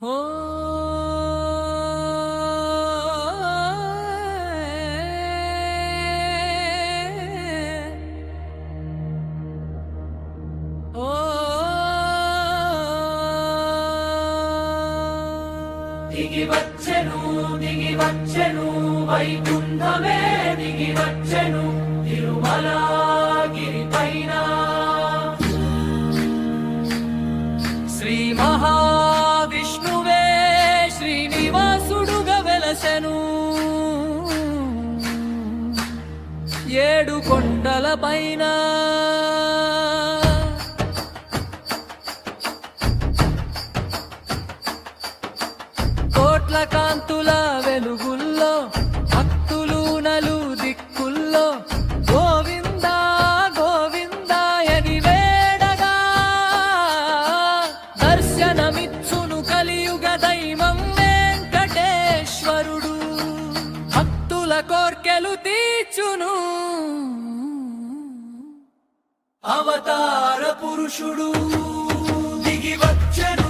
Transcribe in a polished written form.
ఓ దిగి వచ్చెను వైకుంఠమే దిగి వచ్చెను తిరుమలగిరి పైన శ్రీ మహావిష్ణువే శ్రీనివాసుడుగా వెలసెను ఏడు కొండల పైన కోట్ల కాంతుల వెలుగుల్లో భక్తులు నలు దిక్కుల్లో గోవింద గోవిందాయని వేడగా దర్శనమిచ్చును కలియుగ దైవం వెంకటేశ్వరుడు భక్తుల కోర్కెలు తీర్చును అవతార పురుషుడు దిగి వచ్చెను